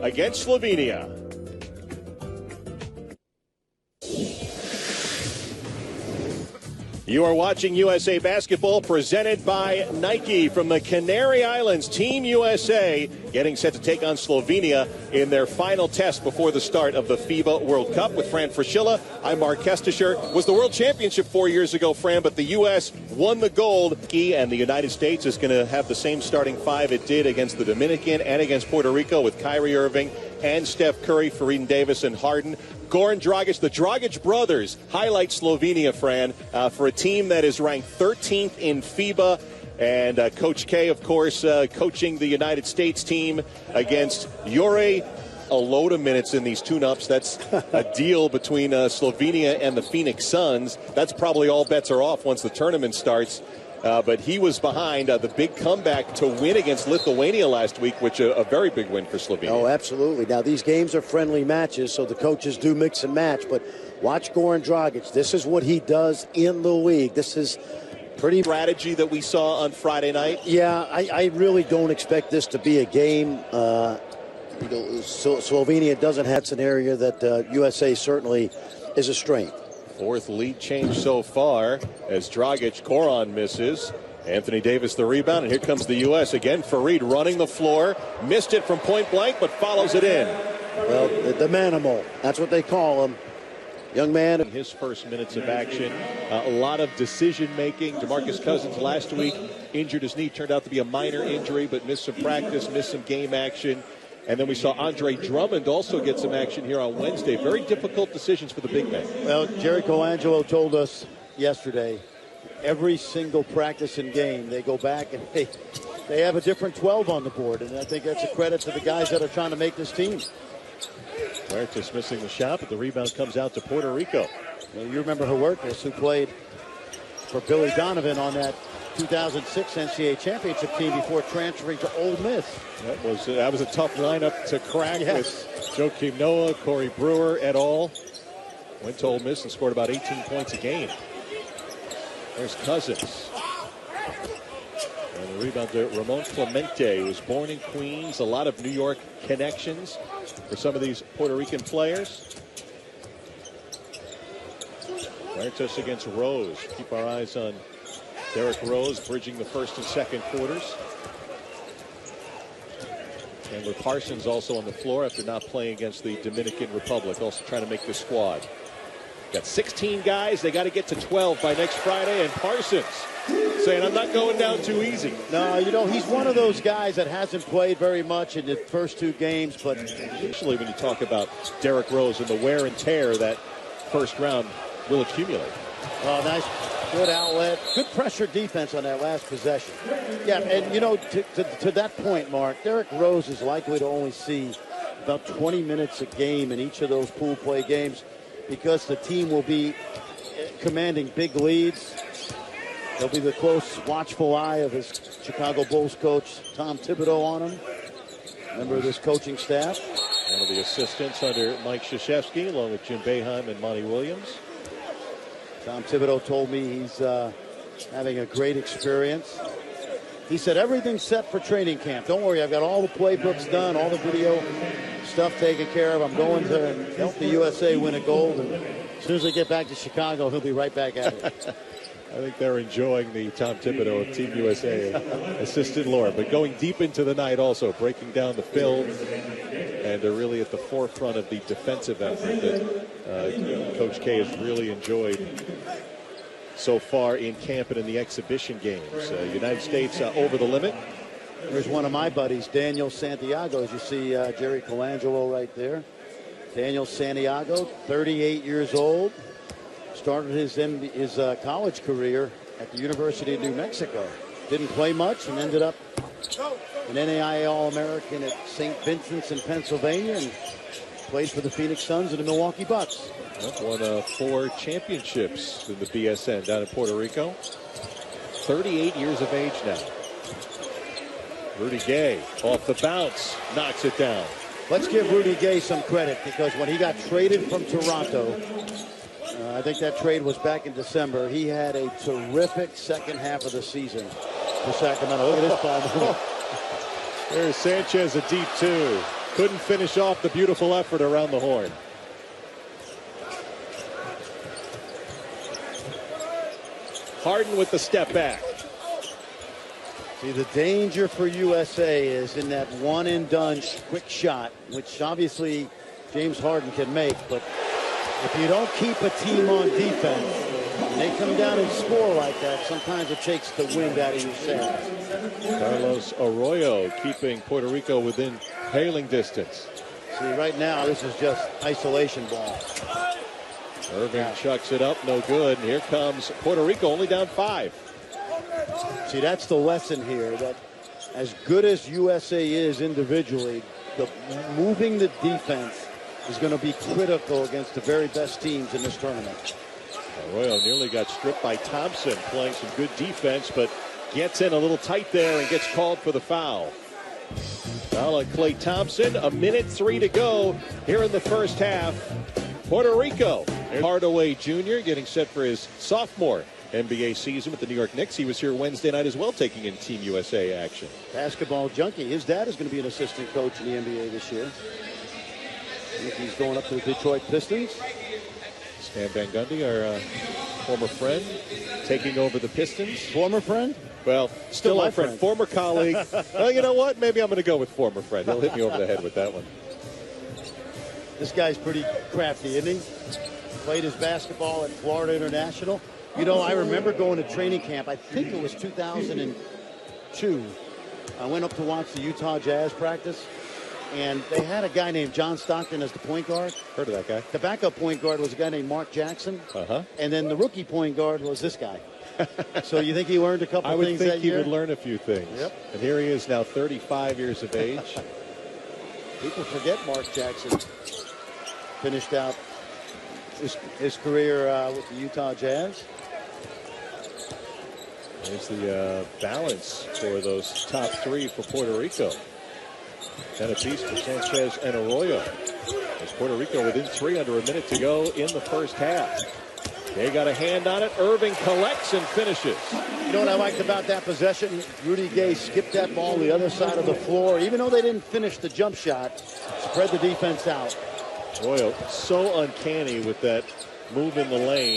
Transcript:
against Slovenia. You are watching USA Basketball presented by Nike from the Canary Islands. Team USA getting set to take on Slovenia in their final test before the start of the FIBA World Cup. With Fran Fraschilla, I'm Mark Kestischer. It was the World Championship 4 years ago, Fran, but the U.S. won the gold. And the United States is going to have the same starting five it did against the Dominican and against Puerto Rico with Kyrie Irving and Steph Curry, Fareed Davis, and Harden. Goran Dragic, the Dragic brothers, highlight Slovenia, Fran, for a team that is ranked 13th in FIBA. And Coach K, of course, coaching the United States team against Jure. A load of minutes in these tune-ups. That's a deal between Slovenia and the Phoenix Suns. That's probably all bets are off once the tournament starts. But he was behind the big comeback to win against Lithuania last week, which a very big win for Slovenia. Oh, absolutely. Now, these games are friendly matches, so the coaches do mix and match. But watch Goran Dragic. This is what he does in the league. This is pretty strategy that we saw on Friday night. Yeah, I really don't expect this to be a game. Slovenia doesn't have an area that USA certainly is a strength. Fourth lead change so far as Dragic, Goran misses. Anthony Davis the rebound, and here comes the U.S. again. Fareed running the floor. Missed it from point blank, but follows it in. Well, the manimal, that's what they call him. Young man. In his first minutes of action, a lot of decision-making. DeMarcus Cousins last week injured his knee. Turned out to be a minor injury, but missed some practice, missed some game action. And then we saw Andre Drummond also get some action here on Wednesday. Very difficult decisions for the big man. Well, Jerry Colangelo told us yesterday, every single practice and game, they go back and they have a different 12 on the board. And I think that's a credit to the guys that are trying to make this team. Huertas missing the shot, but the rebound comes out to Puerto Rico. Well, you remember Huertas, who played for Billy Donovan on that 2006 NCAA championship team before transferring to Ole Miss. That was a tough lineup to crack with Joakim Noah, Corey Brewer et al. Went to Ole Miss and scored about 18 points a game. There's Cousins. And the rebound to Ramon Clemente, who was born in Queens. A lot of New York connections for some of these Puerto Rican players. Huertas against Rose. Keep our eyes on Derrick Rose bridging the first and second quarters. And with Parsons also on the floor after not playing against the Dominican Republic, also trying to make this squad. Got 16 guys. They got to get to 12 by next Friday. And Parsons saying, I'm not going down too easy. No, you know, he's one of those guys that hasn't played very much in the first two games. But especially when you talk about Derrick Rose and the wear and tear that first round will accumulate. Oh, nice. Good outlet. Good pressure defense on that last possession. Yeah, and, you know, to that point, Mark, Derrick Rose is likely to only see about 20 minutes a game in each of those pool play games because the team will be commanding big leads. There'll be the close, watchful eye of his Chicago Bulls coach, Tom Thibodeau, on him. Member of this coaching staff. One of the assistants under Mike Krzyzewski, along with Jim Boeheim and Monty Williams. Tom Thibodeau told me he's having a great experience. He said, everything's set for training camp. Don't worry, I've got all the playbooks done, all the video stuff taken care of. I'm going to help the USA win a gold. And as soon as I get back to Chicago, he'll be right back at it. I think they're enjoying the Tom Thibodeau of Team USA assistant lore. But going deep into the night also, breaking down the film. And they're really at the forefront of the defensive effort that Coach K has really enjoyed so far in camp and in the exhibition games. United States over the limit. There's one of my buddies, Daniel Santiago. As you see Jerry Colangelo right there. Daniel Santiago, 38 years old. Started his college career at the University of New Mexico. Didn't play much and ended up an NAIA All-American at St. Vincent's in Pennsylvania and played for the Phoenix Suns and the Milwaukee Bucks. Won 4 championships in the BSN down in Puerto Rico. 38 years of age now. Rudy Gay off the bounce, knocks it down. Let's give Rudy Gay some credit because when he got traded from Toronto, I think that trade was back in December, he had a terrific second half of the season for Sacramento. Look at this ball. There's Sanchez, a deep 2. couldn't finish off the beautiful effort around the horn. Harden with the step back. See, the danger for USA is in that one-and-done quick shot, which obviously James Harden can make. But if you don't keep a team on defense, and they come down and score like that, sometimes it takes the wind out of your sails. Carlos Arroyo keeping Puerto Rico within hailing distance. See, right now, this is just isolation ball. Irving chucks it up, no good. And here comes Puerto Rico, only down 5. See, that's the lesson here, that as good as USA is individually, moving the defense is going to be critical against the very best teams in this tournament. Arroyo nearly got stripped by Thompson, playing some good defense, but gets in a little tight there and gets called for the foul. Foul on Klay Thompson. 1:03 to go here in the first half. Puerto Rico. Hardaway Jr. getting set for his sophomore NBA season with the New York Knicks. He was here Wednesday night as well, taking in Team USA action. Basketball junkie. His dad is going to be an assistant coach in the NBA this year. I think he's going up to the Detroit Pistons. Stan Van Gundy, our former friend, taking over the Pistons. Former friend? Well, still my friend. Former colleague. Well, you know what? Maybe I'm going to go with former friend. He'll hit me over the head with that one. This guy's pretty crafty, isn't he? Played his basketball at Florida International. You know, I remember going to training camp. I think it was 2002. I went up to watch the Utah Jazz practice, and they had a guy named John Stockton as the point guard. Heard of that guy. The backup point guard was a guy named Mark Jackson. And then the rookie point guard was this guy. So you think he learned a couple things that year? I would think he would learn a few things. Yep. And here he is now, 35 years of age. People forget Mark Jackson finished out his career with the Utah Jazz. There's the balance for those top 3 for Puerto Rico. 10 apiece for Sanchez and Arroyo. As Puerto Rico within 3 under a minute to go in the first half. They got a hand on it. Irving collects and finishes. You know what I liked about that possession? Rudy Gay skipped that ball the other side of the floor. Even though they didn't finish the jump shot, spread the defense out. Arroyo so uncanny with that move in the lane.